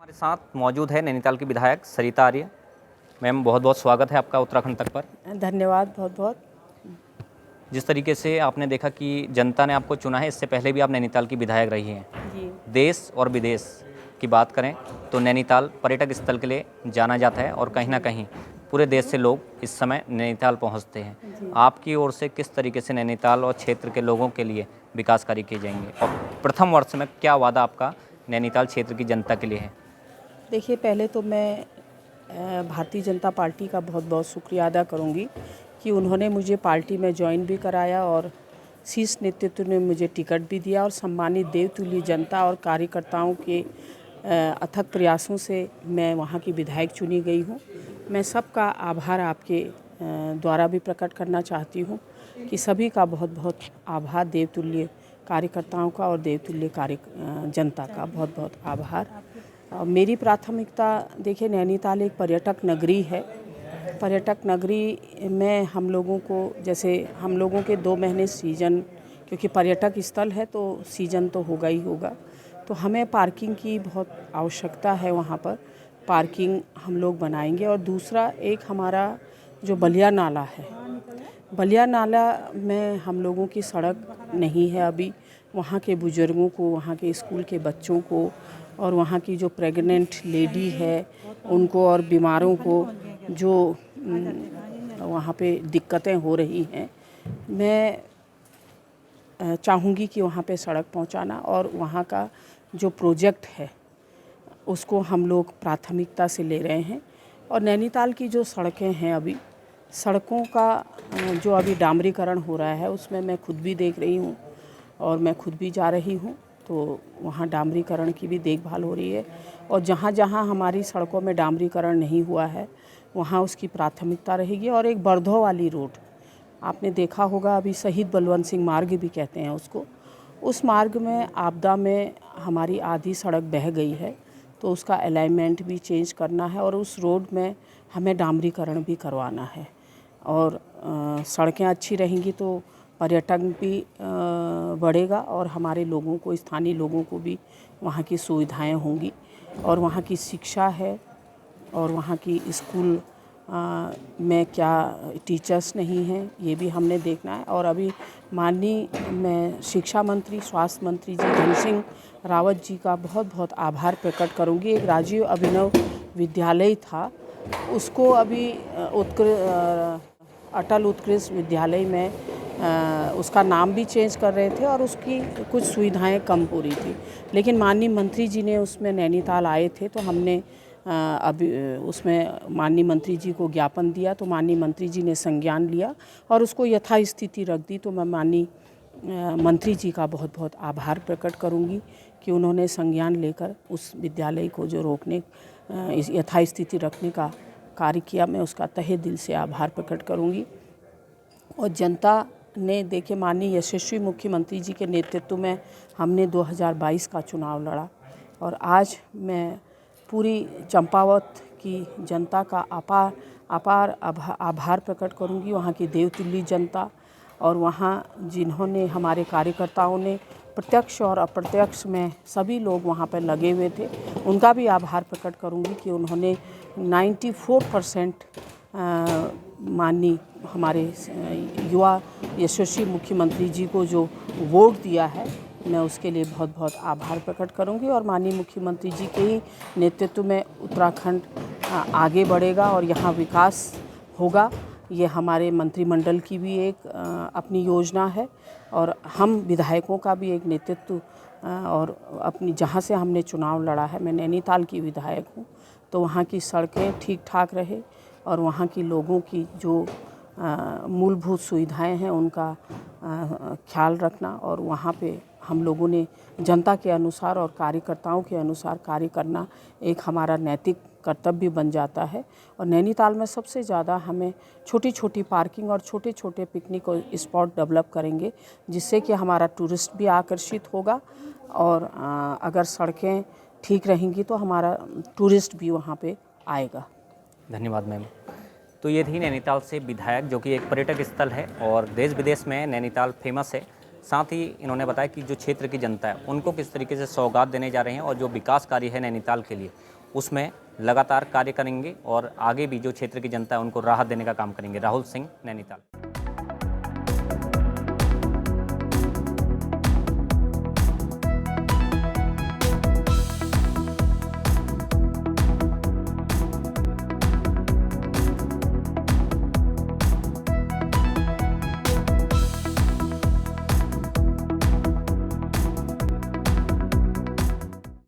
हमारे साथ मौजूद है नैनीताल की विधायक सरिता आर्य। मैम, बहुत बहुत स्वागत है आपका उत्तराखंड तक पर। धन्यवाद बहुत बहुत। जिस तरीके से आपने देखा कि जनता ने आपको चुना है, इससे पहले भी आप नैनीताल की विधायक रही हैं। जी। देश और विदेश की बात करें तो नैनीताल पर्यटक स्थल के लिए जाना जाता है और कहीं ना कहीं पूरे देश से लोग इस समय नैनीताल पहुंचते हैं। आपकी ओर से किस तरीके से नैनीताल और क्षेत्र के लोगों के लिए विकास कार्य किए जाएंगे और प्रथम वर्ष में क्या वादा आपका नैनीताल क्षेत्र की जनता के लिए है? देखिए, पहले तो मैं भारतीय जनता पार्टी का बहुत बहुत शुक्रिया अदा करूंगी कि उन्होंने मुझे पार्टी में ज्वाइन भी कराया और शीर्ष नेतृत्व ने मुझे टिकट भी दिया और सम्मानित देवतुल्य जनता और कार्यकर्ताओं के अथक प्रयासों से मैं वहां की विधायक चुनी गई हूं। मैं सबका आभार आपके द्वारा भी प्रकट करना चाहती हूं कि सभी का बहुत बहुत आभार, देवतुल्य कार्यकर्ताओं का और देवतुल्य जनता का बहुत बहुत आभार। मेरी प्राथमिकता, देखिए, नैनीताल एक पर्यटक नगरी है। पर्यटक नगरी में हम लोगों को, जैसे हम लोगों के 2 महीने सीजन, क्योंकि पर्यटक स्थल है तो सीजन तो होगा ही होगा, तो हमें पार्किंग की बहुत आवश्यकता है। वहाँ पर पार्किंग हम लोग बनाएंगे। और दूसरा, एक हमारा जो बलिया नाला है, बलिया नाला में हम लोगों की सड़क नहीं है अभी। वहाँ के बुजुर्गों को, वहाँ के स्कूल के बच्चों को और वहाँ की जो प्रेग्नेंट लेडी है उनको और बीमारों को जो वहाँ पे दिक्कतें हो रही हैं, मैं चाहूँगी कि वहाँ पे सड़क पहुँचाना और वहाँ का जो प्रोजेक्ट है उसको हम लोग प्राथमिकता से ले रहे हैं। और नैनीताल की जो सड़कें हैं, अभी सड़कों का जो अभी डामरीकरण हो रहा है उसमें मैं खुद भी देख रही हूँ और मैं खुद भी जा रही हूँ, तो वहाँ डामरीकरण की भी देखभाल हो रही है। और जहाँ जहाँ हमारी सड़कों में डामरीकरण नहीं हुआ है वहाँ उसकी प्राथमिकता रहेगी। और एक बरधो वाली रोड आपने देखा होगा, अभी शहीद बलवंत सिंह मार्ग भी कहते हैं उसको, उस मार्ग में आपदा में हमारी आधी सड़क बह गई है, तो उसका अलाइनमेंट भी चेंज करना है और उस रोड में हमें डामरीकरण भी करवाना है। और सड़कें अच्छी रहेंगी तो पर्यटन भी बढ़ेगा और हमारे लोगों को, स्थानीय लोगों को भी वहाँ की सुविधाएं होंगी। और वहाँ की शिक्षा है और वहाँ की स्कूल में क्या टीचर्स नहीं हैं, ये भी हमने देखना है। और अभी माननीय मैं शिक्षा मंत्री, स्वास्थ्य मंत्री जी धन सिंह रावत जी का बहुत बहुत आभार प्रकट करूंगी। एक राजीव अभिनव विद्यालय था, उसको अभी अटल उत्कृष्ट विद्यालय में उसका नाम भी चेंज कर रहे थे और उसकी कुछ सुविधाएं कम हो रही थी, लेकिन माननीय मंत्री जी ने उसमें नैनीताल आए थे तो हमने अभी उसमें माननीय मंत्री जी को ज्ञापन दिया, तो माननीय मंत्री जी ने संज्ञान लिया और उसको यथास्थिति रख दी। तो मैं माननीय मंत्री जी का बहुत बहुत आभार प्रकट करूंगी कि उन्होंने संज्ञान लेकर उस विद्यालय को जो रोकने, यथास्थिति रखने का कार्य किया। मैं उसका तहे दिल से आभार प्रकट करूंगी। और जनता ने, देखिए, माननीय यशस्वी मुख्यमंत्री जी के नेतृत्व में हमने 2022 का चुनाव लड़ा और आज मैं पूरी चंपावत की जनता का अपार आभार प्रकट करूंगी। वहाँ की देवतुल्य जनता और वहाँ जिन्होंने, हमारे कार्यकर्ताओं ने प्रत्यक्ष और अप्रत्यक्ष में सभी लोग वहाँ पर लगे हुए थे, उनका भी आभार प्रकट करूंगी कि उन्होंने 94% माननीय हमारे युवा यशस्वी मुख्यमंत्री जी को जो वोट दिया है, मैं उसके लिए बहुत बहुत आभार प्रकट करूंगी। और माननीय मुख्यमंत्री जी के ही नेतृत्व में उत्तराखंड आगे बढ़ेगा और यहाँ विकास होगा। ये हमारे मंत्रिमंडल की भी एक अपनी योजना है और हम विधायकों का भी एक नेतृत्व और अपनी, जहाँ से हमने चुनाव लड़ा है, मैं नैनीताल की विधायक हूँ, तो वहाँ की सड़कें ठीक ठाक रहे और वहाँ की लोगों की जो मूलभूत सुविधाएं हैं उनका ख्याल रखना और वहाँ पे हम लोगों ने जनता के अनुसार और कार्यकर्ताओं के अनुसार कार्य करना एक हमारा नैतिक कर्तव्य बन जाता है। और नैनीताल में सबसे ज़्यादा हमें छोटी छोटी पार्किंग और छोटे छोटे पिकनिक स्पॉट डेवलप करेंगे, जिससे कि हमारा टूरिस्ट भी आकर्षित होगा और अगर सड़कें ठीक रहेंगी तो हमारा टूरिस्ट भी वहाँ पे आएगा। धन्यवाद मैम। तो ये थी नैनीताल से विधायक, जो कि एक पर्यटक स्थल है और देश विदेश में नैनीताल फेमस है। साथ ही इन्होंने बताया कि जो क्षेत्र की जनता है उनको किस तरीके से सौगात देने जा रहे हैं और जो विकास कार्य है नैनीताल के लिए उसमें लगातार कार्य करेंगे और आगे भी जो क्षेत्र की जनता है उनको राहत देने का काम करेंगे। राहुल सिंह, नैनीताल।